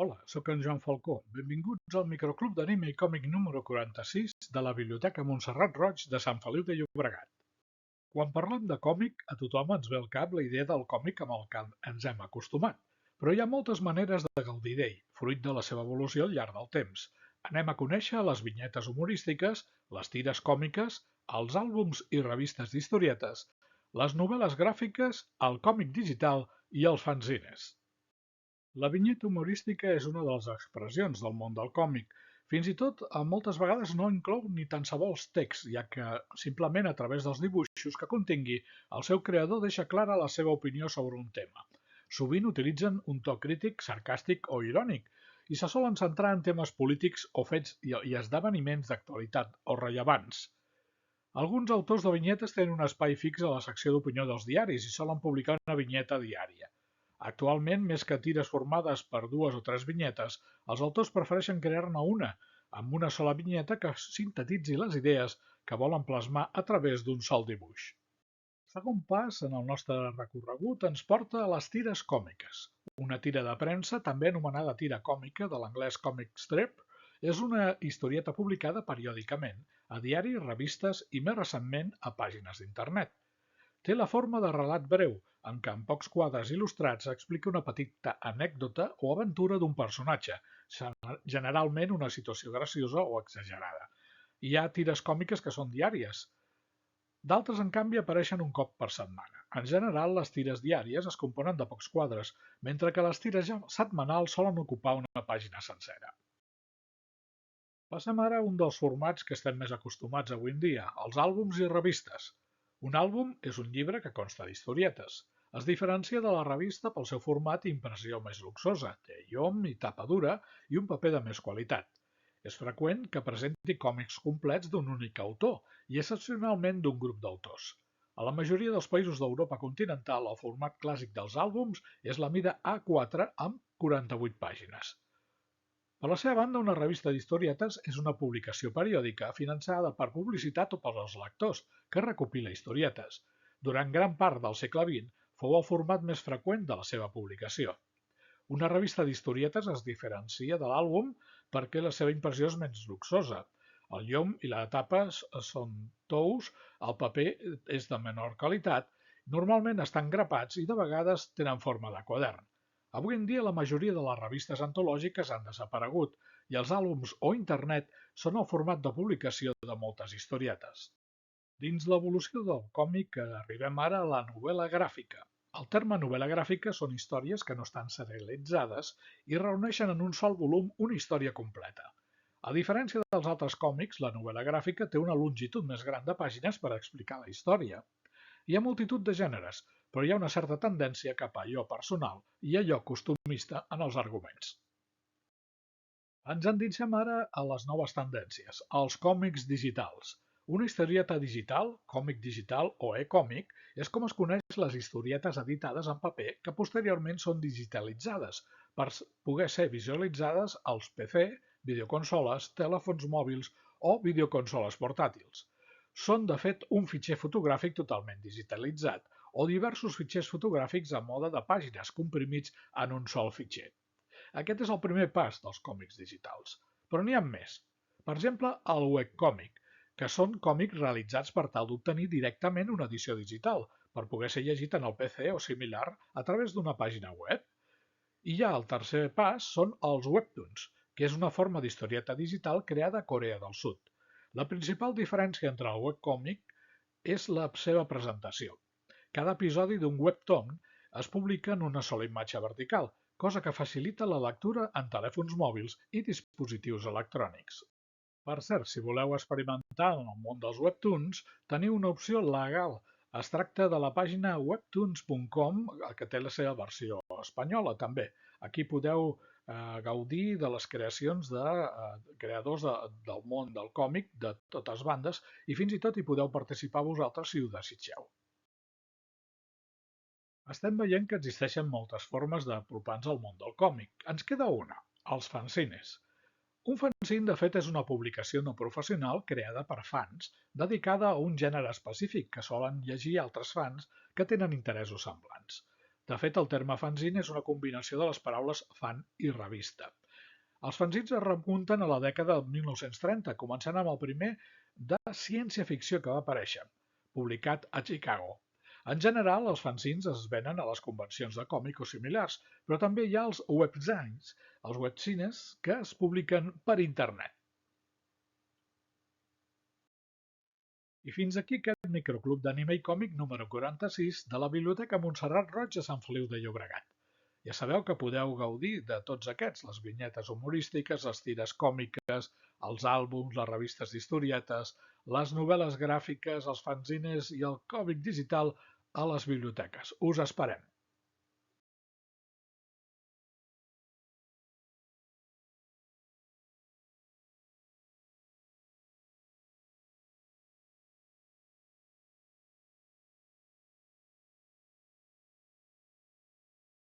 Hola, sóc en Joan Falcó. Benvinguts al microclub d'anime i còmic número 46 de la Biblioteca Montserrat Roig de Sant Feliu de Llobregat. Quan parlem de còmic, a tothom ens ve al cap la idea del còmic amb el que ens hem acostumat, però hi ha moltes maneres de gaudir d'ell, fruit de la seva evolució al llarg del temps. Anem a conèixer les vinyetes humorístiques, les tires còmiques, els àlbums i revistes d'historietes, les novel·les gràfiques, el còmic digital i els fanzines. La vinyeta humorística és una de les expressions del món del còmic. Fins i tot, moltes vegades no inclou ni tan sols text, ja que simplement a través dels dibuixos que contingui, el seu creador deixa clara la seva opinió sobre un tema. Sovint utilitzen un to crític, sarcàstic o irònic, i se solen centrar en temes polítics o fets i esdeveniments d'actualitat o rellevants. Alguns autors de vinyetes tenen un espai fix a la secció d'opinió dels diaris i solen publicar una vinyeta diària. Actualment, més que tires formades per dues o tres vinyetes, els autors prefereixen crear-ne una, amb una sola vinyeta que sintetitzi les idees que volen plasmar a través d'un sol dibuix. El segon pas en el nostre recorregut ens porta a les tires còmiques. Una tira de premsa, també anomenada tira còmica, de l'anglès comic strip, és una historieta publicada periòdicament a diaris, revistes i, més recentment, a pàgines d'internet. Té la forma de relat breu, en què en pocs quadres il·lustrats explica una petita anècdota o aventura d'un personatge, generalment una situació graciosa o exagerada. Hi ha tires còmiques que són diàries. D'altres, en canvi, apareixen un cop per setmana. En general, les tires diàries es componen de pocs quadres, mentre que les tires setmanals solen ocupar una pàgina sencera. Passem ara a un dels formats que estem més acostumats avui en dia, els àlbums i revistes. Un àlbum és un llibre que consta d'historietes. Es diferencia de la revista pel seu format i impressió més luxosa, té llom i tapa dura i un paper de més qualitat. És freqüent que presenti còmics complets d'un únic autor i excepcionalment d'un grup d'autors. A la majoria dels països d'Europa continental, el format clàssic dels àlbums és la mida A4 amb 48 pàgines. Per la seva banda, una revista d'historietes és una publicació periòdica finançada per publicitat o pels lectors, que recopila historietes. Durant gran part del segle XX fou el format més freqüent de la seva publicació. Una revista d'historietes es diferencia de l'àlbum perquè la seva impressió és menys luxosa. El llom i la tapa són tous, el paper és de menor qualitat, normalment estan grapats i de vegades tenen forma de quadern. Avui en dia la majoria de les revistes antològiques han desaparegut i els àlbums o internet són el format de publicació de moltes historietes. Dins l'evolució del còmic arribem ara a la novel·la gràfica. El terme novel·la gràfica són històries que no estan serialitzades i reuneixen en un sol volum una història completa. A diferència dels altres còmics, la novel·la gràfica té una longitud més gran de pàgines per explicar la història. Hi ha multitud de gèneres, però hi ha una certa tendència cap a allò personal i allò costumista en els arguments. Ens endinsem ara a les noves tendències, als còmics digitals. Una historieta digital, còmic digital o e-còmic és com es coneix les historietes editades en paper que posteriorment són digitalitzades per poder ser visualitzades als PC, videoconsoles, telèfons mòbils o videoconsoles portàtils. Són, de fet, un fitxer fotogràfic totalment digitalitzat o diversos fitxers fotogràfics a mode de pàgines comprimits en un sol fitxer. Aquest és el primer pas dels còmics digitals, però n'hi ha més. Per exemple, el webcòmic, que són còmics realitzats per tal d'obtenir directament una edició digital, per poder ser llegit en el PC o similar a través d'una pàgina web. I ja el tercer pas són els webtoons, que és una forma d'historieta digital creada a Corea del Sud. La principal diferència entre el webcòmic és la seva presentació. Cada episodi d'un webtoon es publica en una sola imatge vertical, cosa que facilita la lectura en telèfons mòbils i dispositius electrònics. Per cert, si voleu experimentar en el món dels webtoons, teniu una opció legal. Es tracta de la pàgina webtoons.com, que té la seva versió espanyola també. Aquí podeu gaudir de les creacions de creadors del món del còmic de totes bandes i fins i tot hi podeu participar vosaltres si ho desitgeu. Estem veient que existeixen moltes formes d'apropar-nos al món del còmic. Ens queda una, els fanzines. Un fanzine, de fet, és una publicació no professional creada per fans, dedicada a un gènere específic que solen llegir altres fans que tenen interessos semblants. De fet, el terme fanzine és una combinació de les paraules fan i revista. Els fanzins es remunten a la dècada de 1930, començant amb el primer de ciència-ficció que va aparèixer, publicat a Chicago. En general, els fanzins es venen a les convencions de còmic o similars, però també hi ha els webzines, els webzines que es publiquen per internet. I fins aquí aquest microclub d'anime i còmic número 46 de la Biblioteca Montserrat Roig a Sant Feliu de Llobregat. Ja sabeu que podeu gaudir de tots aquests, les vinyetes humorístiques, les tires còmiques, els àlbums, les revistes d'historietes, les novel·les gràfiques, els fanzines i el còmic digital a les biblioteques. Us esperem!